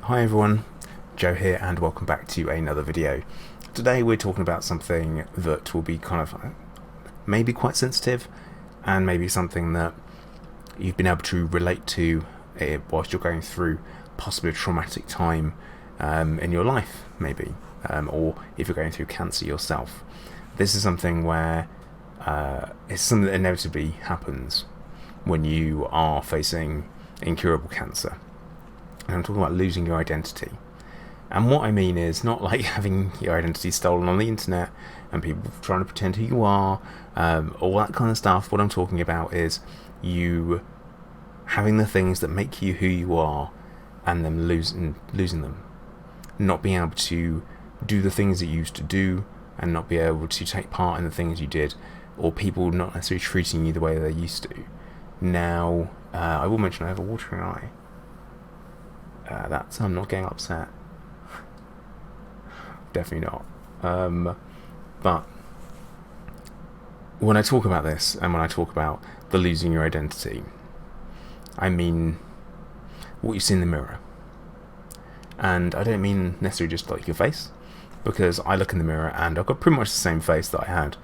Hi everyone, Joe here and welcome back to another video. Today we're talking about something that will be kind of maybe quite sensitive and maybe something that you've been able to relate to whilst you're going through possibly a traumatic time in your life maybe, or if you're going through cancer yourself. This is something where it's something that inevitably happens when you are facing incurable cancer. And I'm talking about losing your identity. And what I mean is not like having your identity stolen on the internet and people trying to pretend who you are, all that kind of stuff. What I'm talking about is you having the things that make you who you are and then losing them. Not being able to do the things that you used to do and not be able to take part in the things you did, or people not necessarily treating you the way they used to. Now, I will mention I have a watering eye. I'm not getting upset. Definitely not. But when I talk about this and when I talk about the losing your identity, I mean what you see in the mirror. And I don't mean necessarily just like your face, because I look in the mirror and I've got pretty much the same face that I had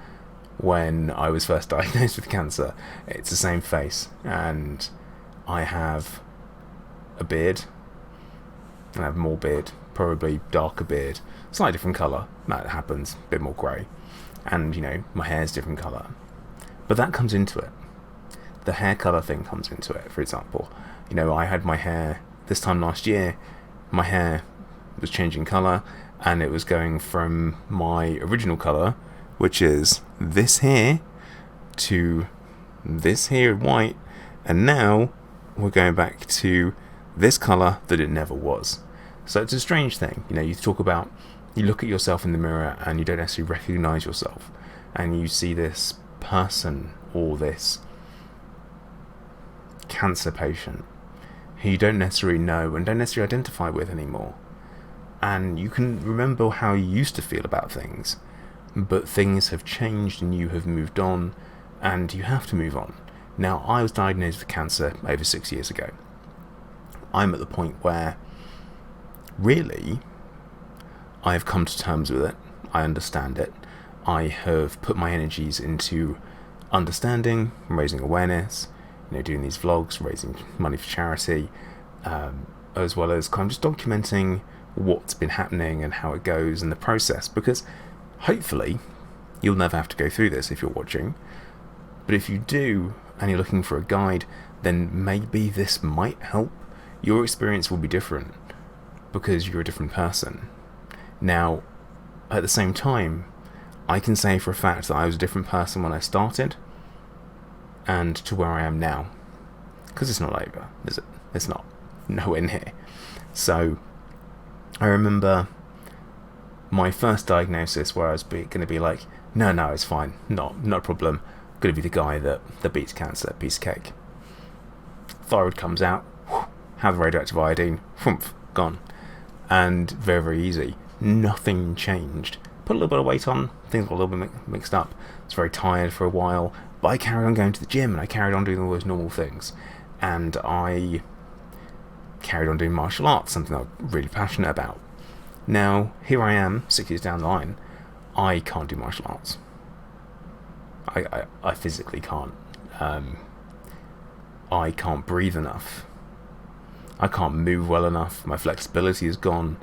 when I was first diagnosed with cancer. It's the same face, and I have a beard. I have more beard, probably darker beard, slightly different colour. That happens, a bit more grey, and my hair's different colour. But that comes into it. The hair colour thing comes into it. For example, I had my hair this time last year. My hair was changing colour, and it was going from my original colour, which is this here, to this here white, and now we're going back to this colour that it never was. So it's a strange thing. You look at yourself in the mirror and you don't necessarily recognise yourself, and you see this person or this cancer patient who you don't necessarily know and don't necessarily identify with anymore. And you can remember how you used to feel about things, but things have changed and you have moved on, and you have to move on. Now, I was diagnosed with cancer over 6 years ago. I'm at the point where really I have come to terms with it. I understand it. I have put my energies into understanding, raising awareness, doing these vlogs, raising money for charity, as well as kind of just documenting what's been happening and how it goes and the process, because hopefully you'll never have to go through this if you're watching. But if you do and you're looking for a guide, then maybe this might help. Your experience will be different because you're a different person. Now, at the same time, I can say for a fact that I was a different person when I started and to where I am now. Because it's not over, is it? It's not. Nowhere near. So, I remember my first diagnosis where I was going to be like, no, it's fine. Not a problem. I'm going to be the guy that beats cancer. Piece of cake. Thyroid comes out. Have the radioactive iodine, gone. And very, very easy. Nothing changed. Put a little bit of weight on, things got a little bit mixed up. I was very tired for a while, but I carried on going to the gym and I carried on doing all those normal things. And I carried on doing martial arts, something I'm really passionate about. Now, here I am, 6 years down the line, I can't do martial arts. I physically can't. I can't breathe enough. I can't move well enough, my flexibility is gone,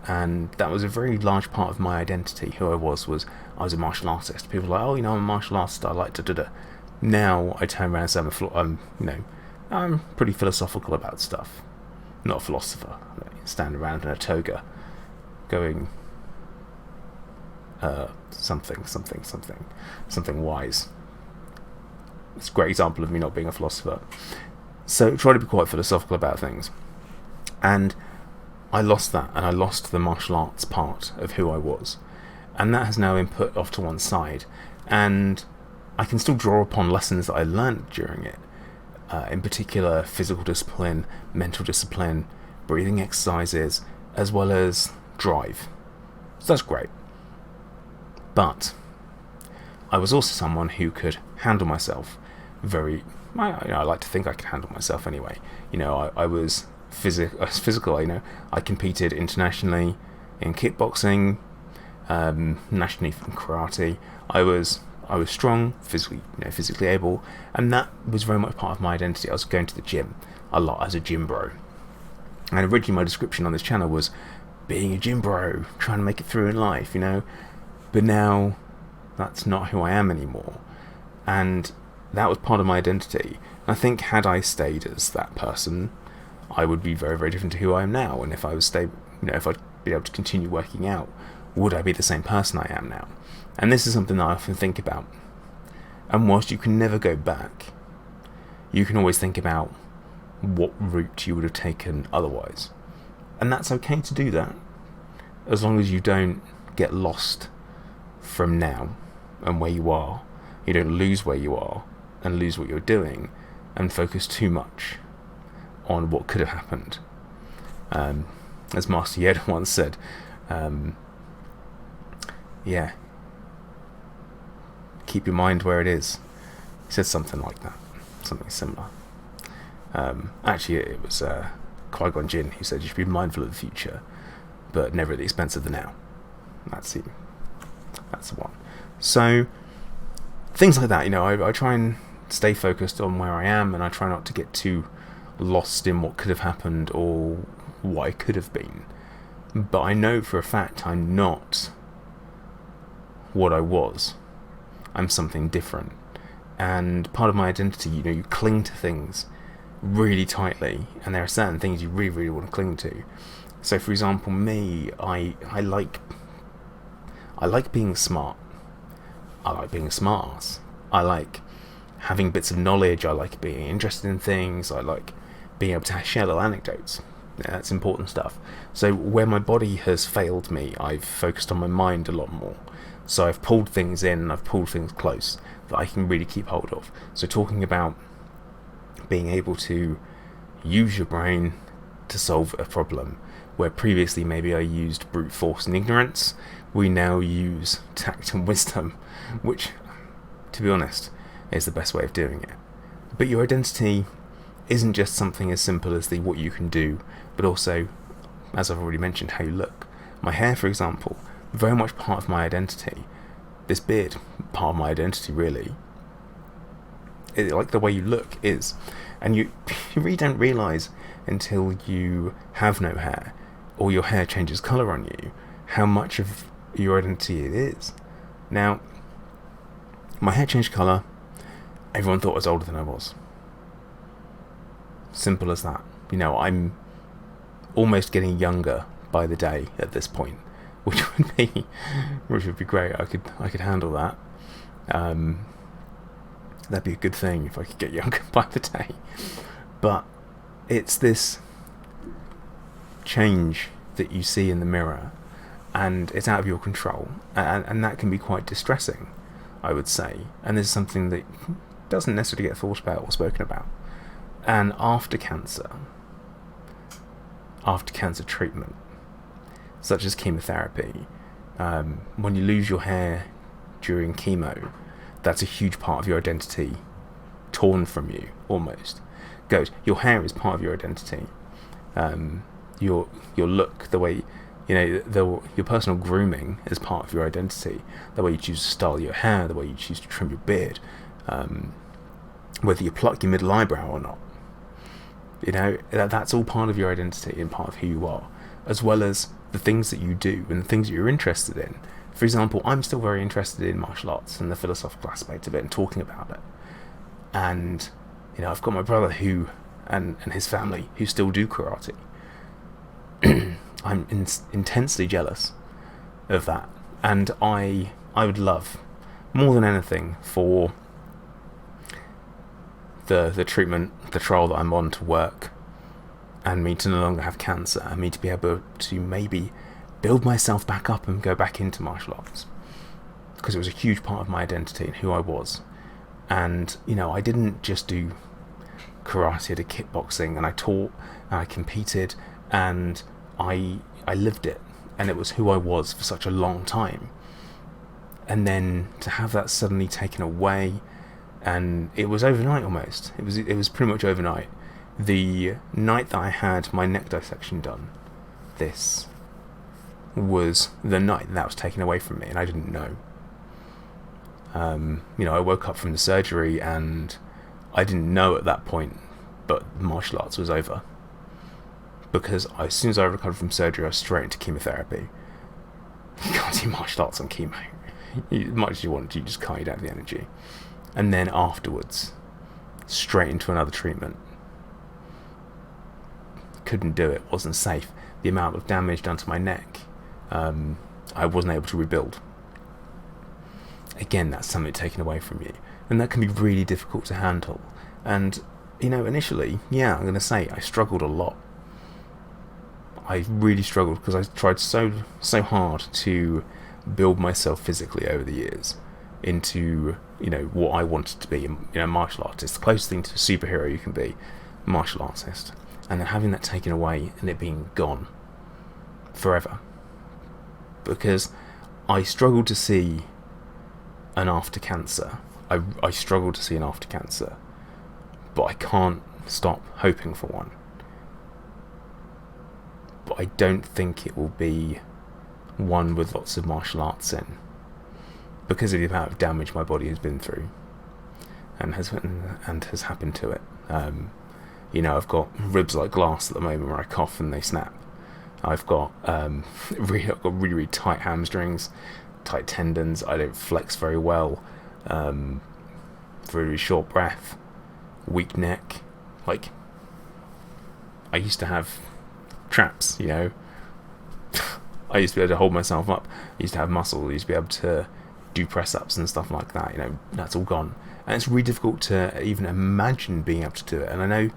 and that was a very large part of my identity. Who I was I was a martial artist. People were like, I'm a martial artist, I like to. Now I turn around and say I'm pretty philosophical about stuff. Not a philosopher. I stand around in a toga going something wise. It's a great example of me not being a philosopher. So try to be quite philosophical about things. And I lost that, and I lost the martial arts part of who I was. And that has now been put off to one side. And I can still draw upon lessons that I learned during it. In particular, physical discipline, mental discipline, breathing exercises, as well as drive. So that's great. But I was also someone who could handle myself I like to think I could handle myself anyway. I was physical. I competed internationally in kickboxing, nationally in karate. I was strong, physically able, and that was very much part of my identity. I was going to the gym a lot as a gym bro, and originally my description on this channel was being a gym bro, trying to make it through in life, But now that's not who I am anymore, and that was part of my identity. I think had I stayed as that person, I would be very, very different to who I am now. And if I was if I'd be able to continue working out, would I be the same person I am now? And this is something that I often think about. And whilst you can never go back, you can always think about what route you would have taken otherwise. And that's okay to do that, as long as you don't get lost from now and where you are. You don't lose where you are and lose what you're doing and focus too much on what could have happened. As Master Yoda once said, keep your mind where it is. He said something like that, something similar. Actually, it was Qui-Gon Jinn who said you should be mindful of the future, but never at the expense of the now. That's the one. So things like that, I try and stay focused on where I am, and I try not to get too lost in what could have happened or what I could have been. But I know for a fact I'm not what I was. I'm something different. And part of my identity, you cling to things really tightly, and there are certain things you really, really want to cling to. So for example, me, I like being smart. I like being a smartass. I like having bits of knowledge. I like being interested in things. I like being able to share little anecdotes. Yeah, that's important stuff. So where my body has failed me, I've focused on my mind a lot more. So I've pulled things in, and I've pulled things close that I can really keep hold of. So talking about being able to use your brain to solve a problem, where previously maybe I used brute force and ignorance, we now use tact and wisdom, which, to be honest, is the best way of doing it. But your identity isn't just something as simple as what you can do, but also, as I've already mentioned, how you look. My hair, for example, very much part of my identity. This beard, part of my identity, really. Like the way you look is. And you really don't realise until you have no hair, or your hair changes colour on you, how much of your identity it is. Now, my hair changed colour, everyone thought I was older than I was. Simple as that. I'm almost getting younger by the day at this point, which would be great. I could handle that. That'd be a good thing if I could get younger by the day. But it's this change that you see in the mirror, and it's out of your control, and that can be quite distressing, I would say. And this is something that doesn't necessarily get thought about or spoken about. And after cancer treatment, such as chemotherapy, when you lose your hair during chemo, that's a huge part of your identity torn from you, almost. Your hair is part of your identity. Your look, the way, your personal grooming is part of your identity. The way you choose to style your hair, the way you choose to trim your beard, whether you pluck your middle eyebrow or not. That's all part of your identity and part of who you are, as well as the things that you do and the things that you're interested in. For example, I'm still very interested in martial arts and the philosophical aspect of it and talking about it. And, I've got my brother and his family who still do karate. I'm intensely jealous of that. And I would love, more than anything, for the treatment, the trial that I'm on to work, and me to no longer have cancer, and me to be able to maybe build myself back up and go back into martial arts, because it was a huge part of my identity and who I was. And I didn't just do karate, I did kickboxing, and I taught, and I competed, and I lived it, and it was who I was for such a long time. And then to have that suddenly taken away, and it was overnight almost. It was pretty much overnight The night that I had my neck dissection done, this was the night that was taken away from me, and I didn't know. I woke up from the surgery and I didn't know at that point, but martial arts was over. Because as soon as I recovered from surgery, I was straight into chemotherapy. You can't do martial arts on chemo. As much as you want to, you just can't. You don't have the energy. And then afterwards, straight into another treatment. Couldn't do it, wasn't safe. The amount of damage done to my neck, I wasn't able to rebuild. Again, that's something taken away from you. And that can be really difficult to handle. And, initially, I'm going to say, I struggled a lot. I really struggled because I tried so hard to build myself physically over the years into what I wanted to be, martial artist, the closest thing to a superhero you can be, martial artist, and then having that taken away and it being gone forever, because I struggled to see an after cancer. I struggled to see an after cancer, but I can't stop hoping for one. But I don't think it will be one with lots of martial arts in, because of the amount of damage my body has been through and has happened to it. I've got ribs like glass at the moment where I cough and they snap. I've got really tight hamstrings, tight tendons. I don't flex very well. Very short breath, weak neck. Like, I used to have traps, I used to be able to hold myself up. I used to have muscle. I used to be able to do press-ups and stuff like that. That's all gone. And it's really difficult to even imagine being able to do it. And I know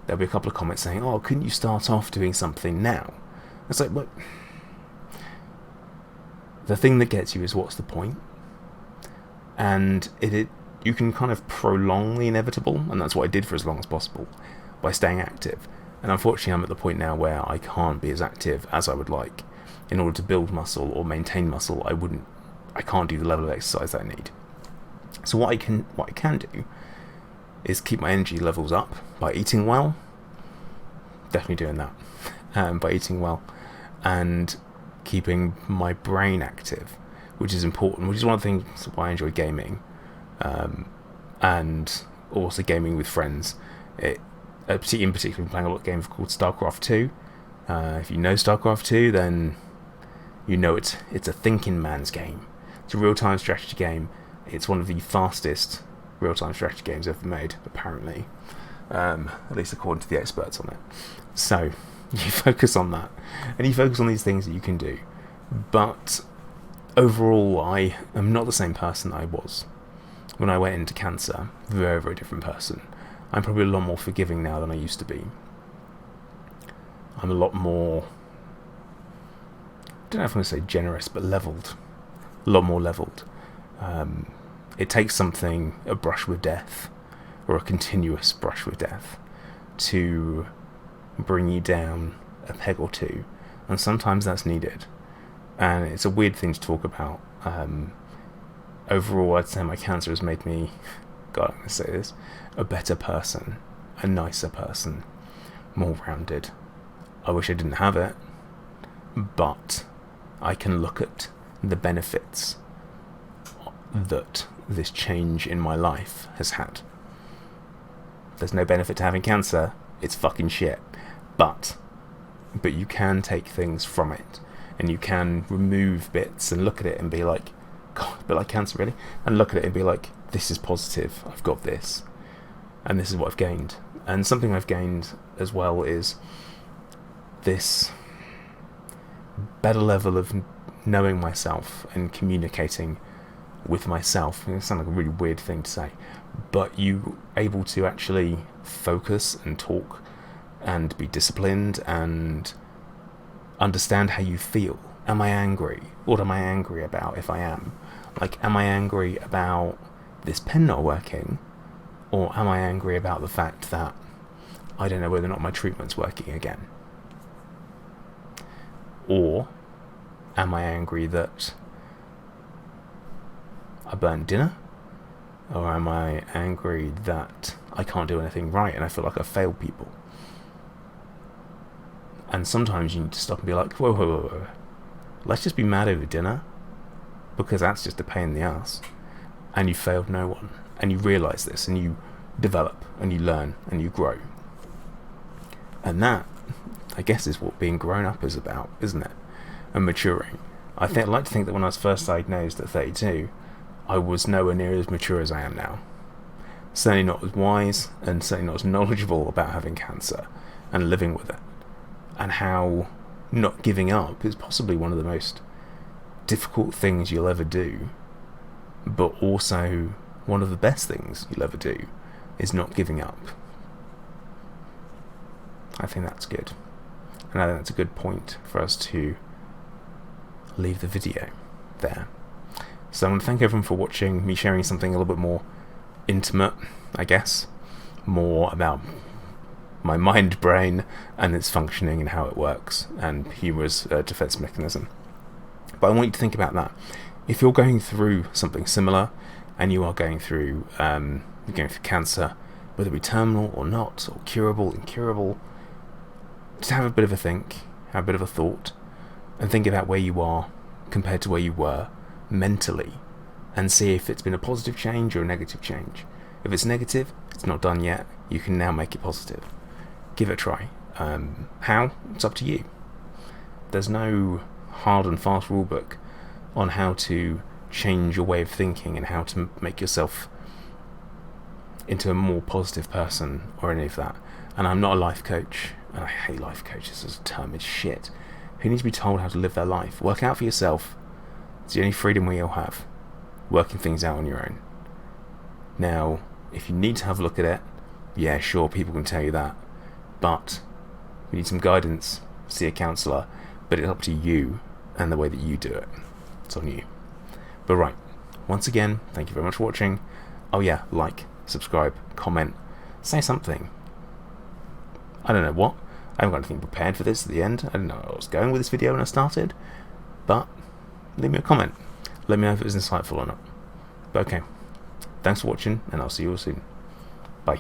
there'll be a couple of comments saying, oh, couldn't you start off doing something now? It's like, but the thing that gets you is, what's the point? And you can kind of prolong the inevitable, and that's what I did for as long as possible, by staying active. And unfortunately, I'm at the point now where I can't be as active as I would like. In order to build muscle or maintain muscle, I can't do the level of exercise that I need. So what I can do is keep my energy levels up by eating well. Definitely doing that. By eating well and keeping my brain active, which is important, which is one of the things why I enjoy gaming, and also gaming with friends. In particular, playing a lot of games called StarCraft 2. If you know StarCraft 2, then it's a thinking man's game. It's a real-time strategy game. It's one of the fastest real-time strategy games ever made, apparently, at least according to the experts on it. So you focus on that, and you focus on these things that you can do. But overall, I am not the same person I was when I went into cancer. Very, very different person. I'm probably a lot more forgiving now than I used to be. I'm a lot more, I don't know if I'm going to say generous, but leveled. A lot more leveled. It takes a brush with death, or a continuous brush with death, to bring you down a peg or two. And sometimes that's needed. And it's a weird thing to talk about. Overall, I'd say my cancer has made me, God, I'm going to say this, a better person, a nicer person, more rounded. I wish I didn't have it, but I can look at the benefits that this change in my life has had. There's no benefit to having cancer. It's fucking shit. But you can take things from it, and you can remove bits and look at it and be like, God, a bit like cancer, really? And look at it and be like, this is positive. I've got this. And this is what I've gained. And something I've gained as well is this better level of knowing myself and communicating with myself. It sounds like a really weird thing to say, but you able to actually focus and talk and be disciplined and understand how you feel. Am I angry? What am I angry about if I am? Like, am I angry about this pen not working? Or am I angry about the fact that I don't know whether or not my treatment's working again? Or am I angry that I burnt dinner? Or am I angry that I can't do anything right and I feel like I failed people? And sometimes you need to stop and be like, whoa, whoa, whoa, whoa. Let's just be mad over dinner, because that's just a pain in the ass. And you failed no one. And you realise this, and you develop, and you learn, and you grow. And that, I guess, is what being grown up is about, isn't it? And maturing. I'd like to think that when I was first diagnosed at 32, I was nowhere near as mature as I am now. Certainly not as wise, and certainly not as knowledgeable about having cancer and living with it. And how not giving up is possibly one of the most difficult things you'll ever do, but also one of the best things you'll ever do is not giving up. I think that's good. And I think that's a good point for us to leave the video there. So I want to thank everyone for watching, me sharing something a little bit more intimate, I guess, more about my mind brain and its functioning and how it works, and humor's defense mechanism. But I want you to think about that. If you're going through something similar, and you are going through cancer, whether it be terminal or not, or curable, incurable, just have a bit of a think, have a bit of a thought, and think about where you are compared to where you were mentally, and see if it's been a positive change or a negative change. If it's negative, it's not done yet. You can now make it positive. Give it a try. How? It's up to you. There's no hard and fast rule book on how to change your way of thinking and how to make yourself into a more positive person or any of that. And I'm not a life coach, and I hate life coaches as a term. It's shit. Who needs to be told how to live their life? Work out for yourself. It's the only freedom we all have. Working things out on your own. Now, if you need to have a look at it, yeah, sure, people can tell you that. But you need some guidance, see a counsellor, but it's up to you and the way that you do it. It's on you. But right, once again, thank you very much for watching. Oh yeah, like, subscribe, comment, say something. I don't know what. I haven't got anything prepared for this at the end. I didn't know where I was going with this video when I started. But leave me a comment. Let me know if it was insightful or not. But okay, thanks for watching, and I'll see you all soon. Bye.